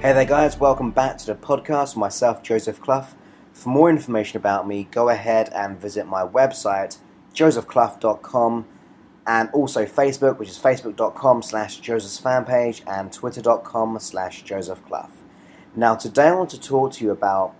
Hey there guys, welcome back to the podcast, myself Joseph Clough. For more information about me, go ahead and visit my website, josephclough.com, and also Facebook, which is facebook.com/josephsfanpage and twitter.com/josephclough. Now today I want to talk to you about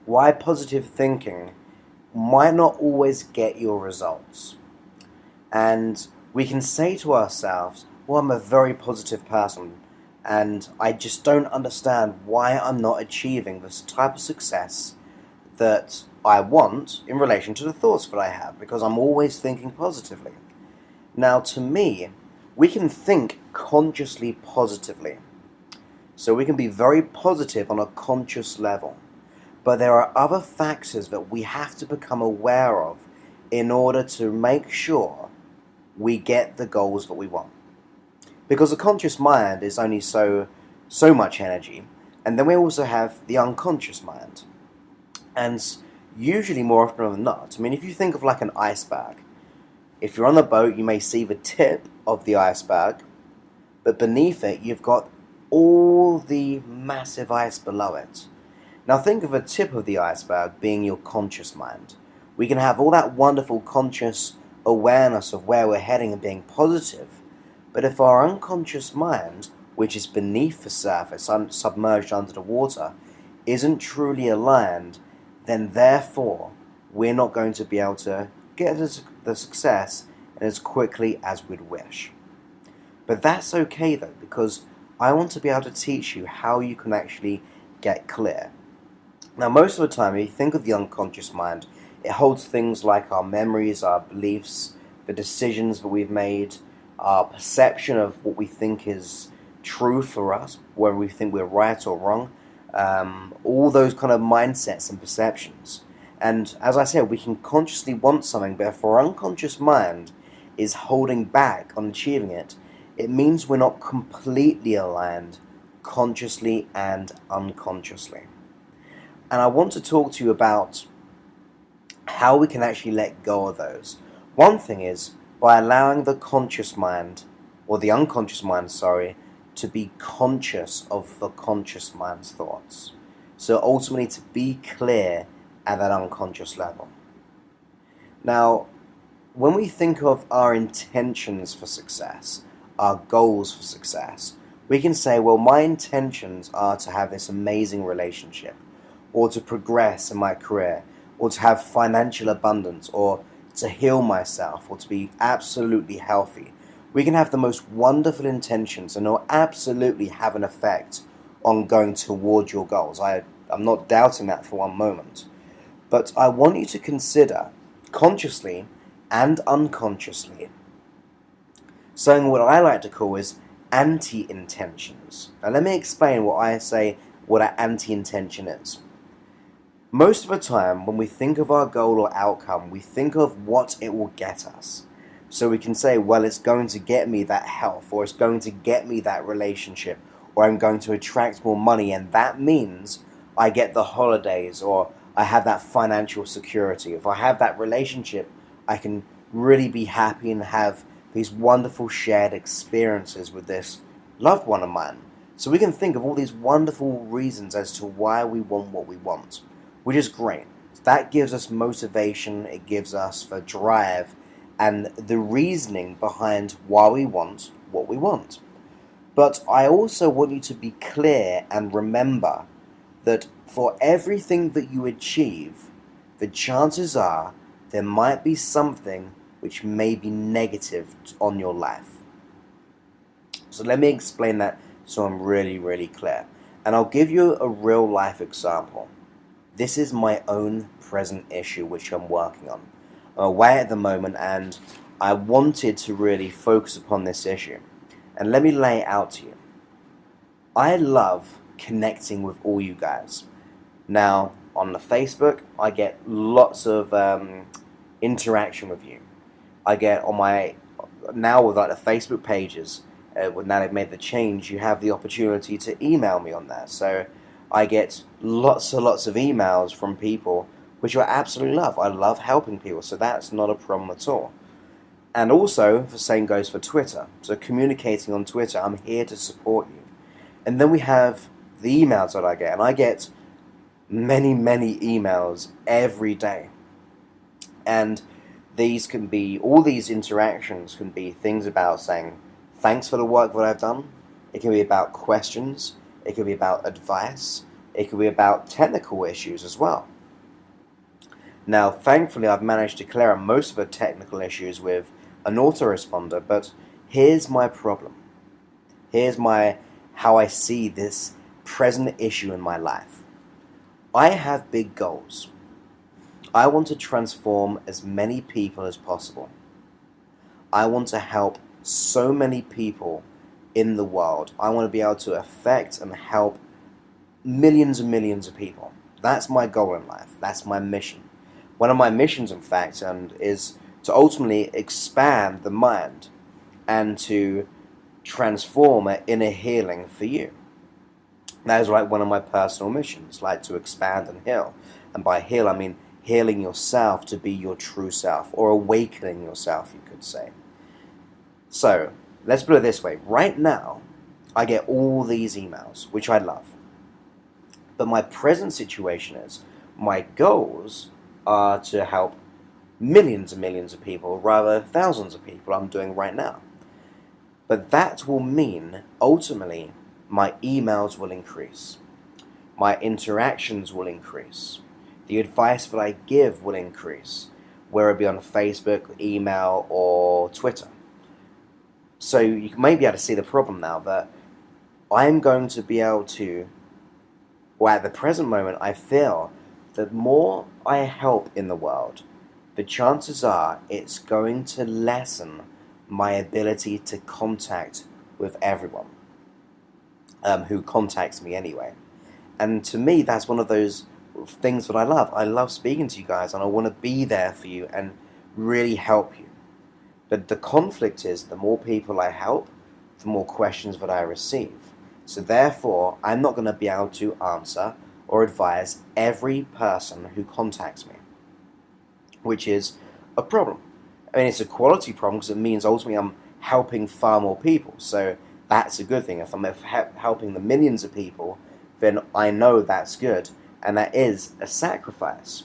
why positive thinking might not always get your results. And we can say to ourselves, well, I'm a very positive person, and I just don't understand why I'm not achieving this type of success that I want in relation to the thoughts that I have, because I'm always thinking positively. Now, to me, we can think consciously positively. So we can be very positive on a conscious level. But there are other factors that we have to become aware of in order to make sure we get the goals that we want. Because the conscious mind is only so much energy, and then we also have the unconscious mind. And usually, more often than not, if you think of like an iceberg, if you're on the boat, you may see the tip of the iceberg, but beneath it, you've got all the massive ice below it. Now think of the tip of the iceberg being your conscious mind. We can have all that wonderful conscious awareness of where we're heading and being positive, but if our unconscious mind, which is beneath the surface, submerged under the water, isn't truly aligned, then therefore we're not going to be able to get the success as quickly as we'd wish. But that's okay though, because I want to be able to teach you how you can actually get clear. Now most of the time, if you think of the unconscious mind, it holds things like our memories, our beliefs, the decisions that we've made, our perception of what we think is true for us, whether we think we're right or wrong, all those kind of mindsets and perceptions. And as I said, we can consciously want something, but if our unconscious mind is holding back on achieving it, it means we're not completely aligned consciously and unconsciously. And I want to talk to you about how we can actually let go of those. One thing is by allowing the conscious mind, or the unconscious mind, to be conscious of the conscious mind's thoughts. So ultimately to be clear at that unconscious level. Now, when we think of our intentions for success, our goals for success, we can say, well, my intentions are to have this amazing relationship, or to progress in my career, or to have financial abundance, or to heal myself, or to be absolutely healthy. We can have the most wonderful intentions and it'll absolutely have an effect on going towards your goals. I'm not doubting that for one moment. But I want you to consider, consciously and unconsciously, something what I like to call is anti-intentions. Now let me explain what an anti-intention is. Most of the time, when we think of our goal or outcome, we think of what it will get us. So we can say, well, it's going to get me that health, or it's going to get me that relationship, or I'm going to attract more money, and that means I get the holidays, or I have that financial security. If I have that relationship, I can really be happy and have these wonderful shared experiences with this loved one of mine. So we can think of all these wonderful reasons as to why we want what we want, which is great. That gives us motivation, it gives us the drive and the reasoning behind why we want what we want. But I also want you to be clear and remember that for everything that you achieve, the chances are there might be something which may be negative on your life. So let me explain that so I'm really, really clear. And I'll give you a real life example. This is my own present issue which I'm working on. I'm away at the moment and I wanted to really focus upon this issue. And let me lay it out to you. I love connecting with all you guys. Now, on the Facebook, I get lots of interaction with you. I get on now with like the Facebook pages, now they've made the change, you have the opportunity to email me on there. So I get lots and lots of emails from people, which I absolutely love. I love helping people, so that's not a problem at all. And also, the same goes for Twitter. So communicating on Twitter, I'm here to support you. And then we have the emails that I get, and I get many, many emails every day. And all these interactions can be things about saying, thanks for the work that I've done. It can be about questions. It can be about advice. It can be about technical issues as well. Now, thankfully, I've managed to clear up most of the technical issues with an autoresponder, but here's my problem. Here's how I see this present issue in my life. I have big goals. I want to transform as many people as possible. I want to help so many people in the world. I want to be able to affect and help millions and millions of people. That's my goal in life. That's my mission. One of my missions, in fact, is to ultimately expand the mind and to transform an inner healing for you. That is like one of my personal missions, like to expand and heal. And by heal, I mean healing yourself to be your true self, or awakening yourself, you could say. So, let's put it this way. Right now, I get all these emails, which I love. But my present situation is, my goals are to help millions and millions of people, rather thousands of people I'm doing right now. But that will mean, ultimately, my emails will increase. My interactions will increase. The advice that I give will increase, whether it be on Facebook, email, or Twitter. So you may be able to see the problem now that I'm going to be able to, well, at the present moment, I feel that the more I help in the world, the chances are it's going to lessen my ability to contact with everyone who contacts me anyway. And to me, that's one of those things that I love. I love speaking to you guys, and I want to be there for you and really help you. But the conflict is, the more people I help, the more questions that I receive. So therefore, I'm not going to be able to answer or advise every person who contacts me, which is a problem. I mean, it's a quality problem because it means ultimately I'm helping far more people. So that's a good thing. If I'm helping the millions of people, then I know that's good, and that is a sacrifice.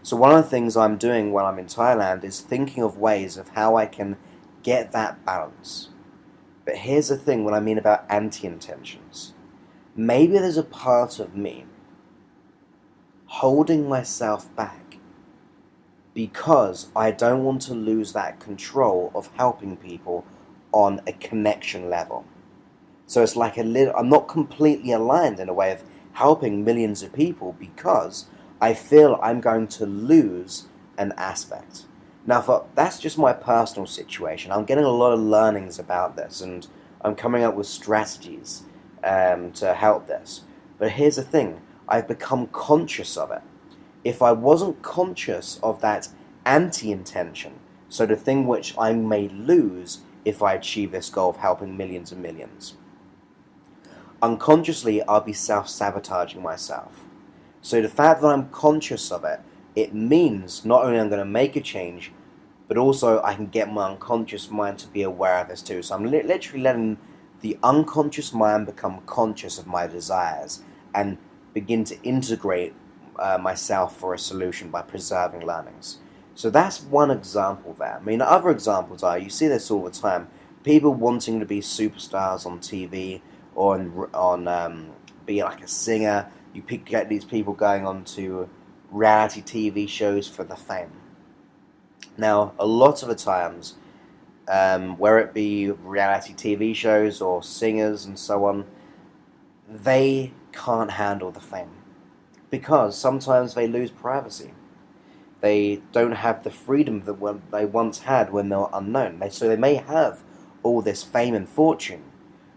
So one of the things I'm doing while I'm in Thailand is thinking of ways of how I can get that balance. But here's the thing, what I mean about anti-intentions. Maybe there's a part of me holding myself back because I don't want to lose that control of helping people on a connection level. So it's like I'm not completely aligned in a way of helping millions of people because I feel I'm going to lose an aspect. Now, that's just my personal situation. I'm getting a lot of learnings about this, and I'm coming up with strategies to help this. But here's the thing. I've become conscious of it. If I wasn't conscious of that anti-intention, so the thing which I may lose if I achieve this goal of helping millions and millions, unconsciously I'll be self-sabotaging myself. So the fact that I'm conscious of it, it means not only I'm going to make a change, but also I can get my unconscious mind to be aware of this too. So I'm literally letting the unconscious mind become conscious of my desires and begin to integrate myself for a solution by preserving learnings. So that's one example there. I mean, other examples are, you see this all the time, people wanting to be superstars on TV or on be like a singer. You get these people going on to reality TV shows for the fame. Now, a lot of the times, where it be reality TV shows or singers and so on, they can't handle the fame because sometimes they lose privacy. They don't have the freedom that they once had when they were unknown. So they may have all this fame and fortune,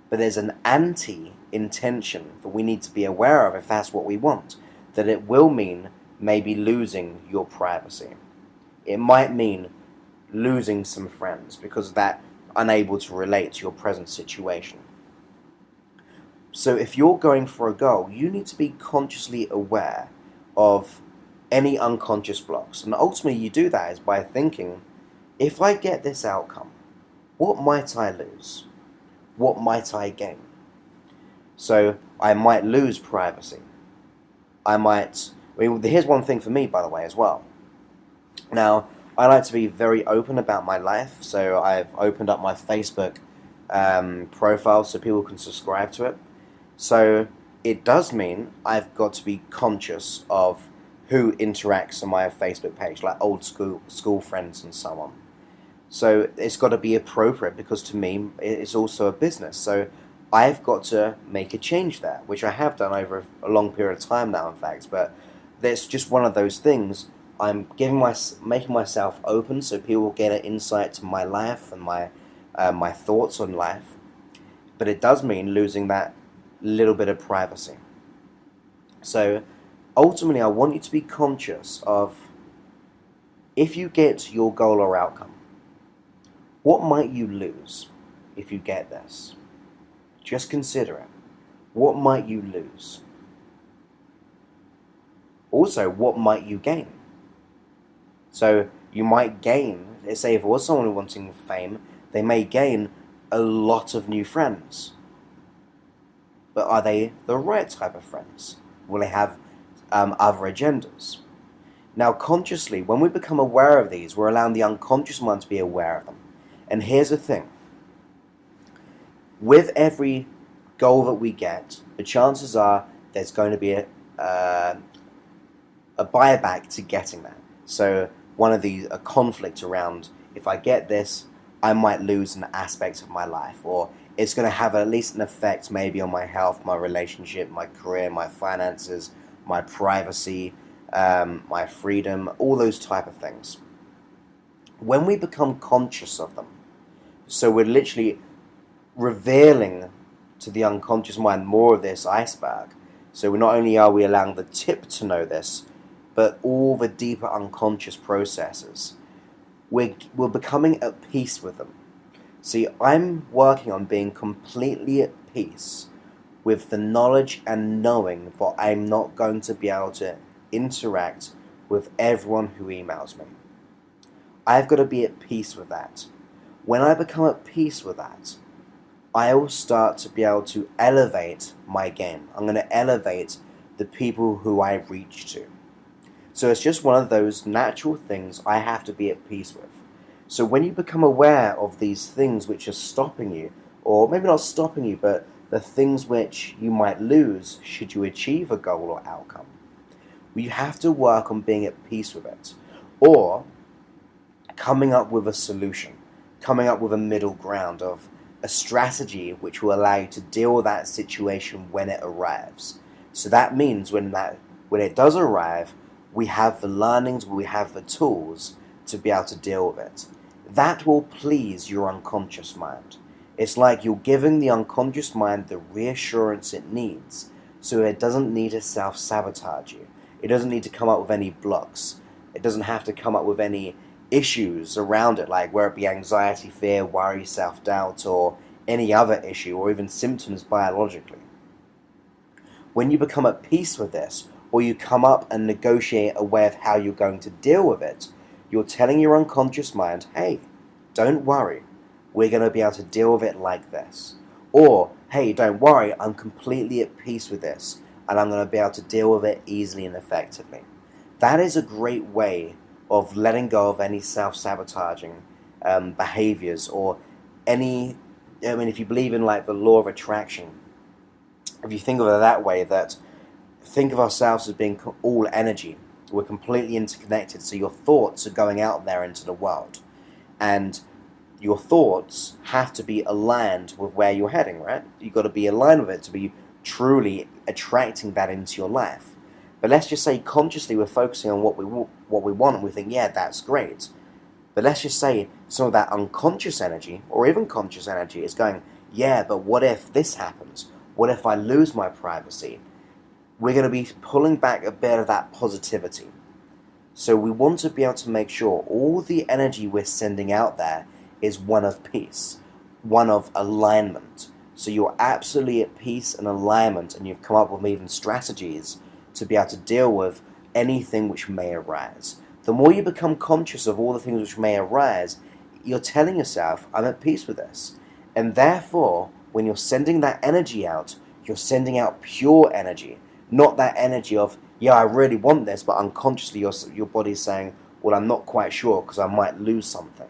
but there's an anti-intention that we need to be aware of if that's what we want, that it will mean maybe losing your privacy. It might mean losing some friends because of that, unable to relate to your present situation. So if you're going for a goal, you need to be consciously aware of any unconscious blocks. And ultimately you do that is by thinking, if I get this outcome, what might I lose? What might I gain? So I might lose privacy. Here's one thing for me, by the way, as well. Now, I like to be very open about my life, so I've opened up my Facebook profile so people can subscribe to it. So it does mean I've got to be conscious of who interacts on my Facebook page, like old school friends and so on. So it's got to be appropriate, because to me it's also a business. So I've got to make a change there, which I have done over a long period of time now, in fact. But it's just one of those things. I'm making myself open so people get an insight to my life and my thoughts on life. But it does mean losing that little bit of privacy. So ultimately, I want you to be conscious of, if you get your goal or outcome, what might you lose if you get this? Just consider it. What might you lose? Also, what might you gain? So you might gain, let's say if it was someone wanting fame, they may gain a lot of new friends. But are they the right type of friends? Will they have other agendas? Now, consciously, when we become aware of these, we're allowing the unconscious mind to be aware of them. And here's the thing. With every goal that we get, the chances are there's going to be a buyback to getting that. So a conflict around, if I get this, I might lose an aspect of my life, or it's going to have at least an effect maybe on my health, my relationship, my career, my finances, my privacy, my freedom, all those type of things. When we become conscious of them, so we're literally revealing to the unconscious mind more of this iceberg. So not only are we allowing the tip to know this, but all the deeper unconscious processes. We're becoming at peace with them. See, I'm working on being completely at peace with the knowledge and knowing that I'm not going to be able to interact with everyone who emails me. I've got to be at peace with that. When I become at peace with that, I will start to be able to elevate my game. I'm going to elevate the people who I reach to. So it's just one of those natural things I have to be at peace with. So when you become aware of these things which are stopping you, or maybe not stopping you, but the things which you might lose should you achieve a goal or outcome, you have to work on being at peace with it. Or coming up with a solution, coming up with a middle ground of a strategy which will allow you to deal with that situation when it arrives. So that means when it does arrive, we have the learnings, we have the tools to be able to deal with it. That will please your unconscious mind. It's like you're giving the unconscious mind the reassurance it needs, so it doesn't need to self-sabotage you. It doesn't need to come up with any blocks. It doesn't have to come up with any issues around it, like whether it be anxiety, fear, worry, self-doubt, or any other issue, or even symptoms biologically. When you become at peace with this, or you come up and negotiate a way of how you're going to deal with it, you're telling your unconscious mind, hey, don't worry, we're going to be able to deal with it like this. Or, hey, don't worry, I'm completely at peace with this, and I'm going to be able to deal with it easily and effectively. That is a great way of letting go of any self-sabotaging behaviors, or if you believe in like the law of attraction, if you think of it that way, that think of ourselves as being all energy. We're completely interconnected, so your thoughts are going out there into the world. And your thoughts have to be aligned with where you're heading, right? You've got to be aligned with it to be truly attracting that into your life. But let's just say consciously we're focusing on what we want, and we think, yeah, that's great. But let's just say some of that unconscious energy, or even conscious energy, is going, yeah, but what if this happens? What if I lose my privacy? We're going to be pulling back a bit of that positivity. So we want to be able to make sure all the energy we're sending out there is one of peace, one of alignment. So you're absolutely at peace and alignment, and you've come up with even strategies to be able to deal with anything which may arise. The more you become conscious of all the things which may arise, you're telling yourself, I'm at peace with this. And therefore, when you're sending that energy out, You're sending out pure energy, not that energy of, yeah, I really want this, but unconsciously your body's saying, well, I'm not quite sure because I might lose something.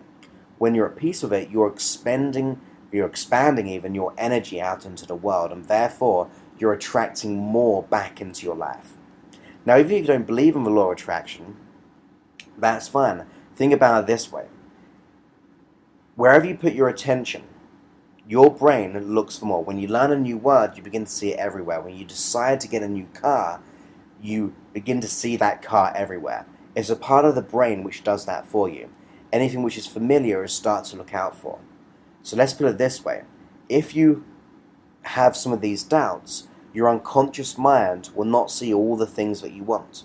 When you're at peace with it, you're expanding even your energy out into the world, and therefore you're attracting more back into your life. Now, even if you don't believe in the law of attraction, that's fine. Think about it this way. Wherever you put your attention, your brain looks for more. When you learn a new word, you begin to see it everywhere. When you decide to get a new car, you begin to see that car everywhere. It's a part of the brain which does that for you. Anything which is familiar is start to look out for. So let's put it this way. If you have some of these doubts, your unconscious mind will not see all the things that you want.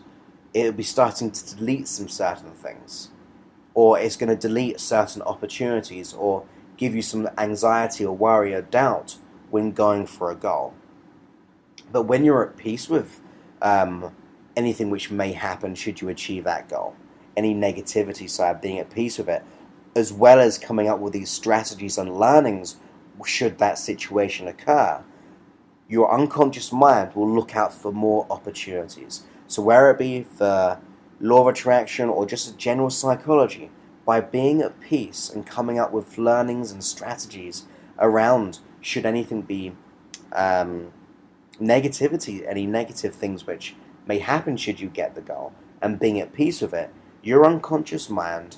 It will be starting to delete some certain things. Or it's going to delete certain opportunities, or give you some anxiety or worry or doubt when going for a goal. But when you're at peace with anything which may happen should you achieve that goal, any negativity side, being at peace with it, as well as coming up with these strategies and learnings should that situation occur, your unconscious mind will look out for more opportunities. So whether it be the law of attraction or just a general psychology, by being at peace and coming up with learnings and strategies around should anything be negativity, any negative things which may happen should you get the goal, and being at peace with it, your unconscious mind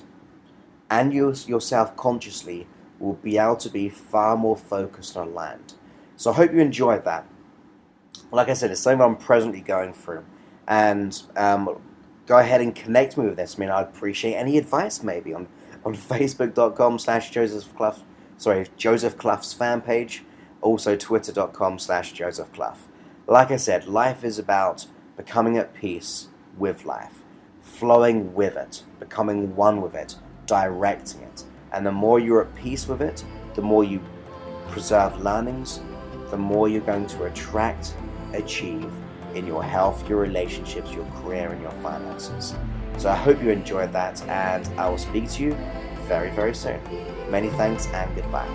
and yourself consciously will be able to be far more focused on land. So I hope you enjoyed that. Like I said, it's something I'm presently going through, and go ahead and connect me with this. I mean, I'd appreciate any advice maybe on facebook.com/Joseph Clough, Joseph Clough's fan page, also twitter.com/Joseph Clough. Like I said, life is about becoming at peace with life, flowing with it, becoming one with it, directing it. And the more you're at peace with it, the more you preserve learnings, the more you're going to attract, achieve in your health, your relationships, your career, and your finances. So I hope you enjoyed that, and I will speak to you very, very soon. Many thanks and goodbye.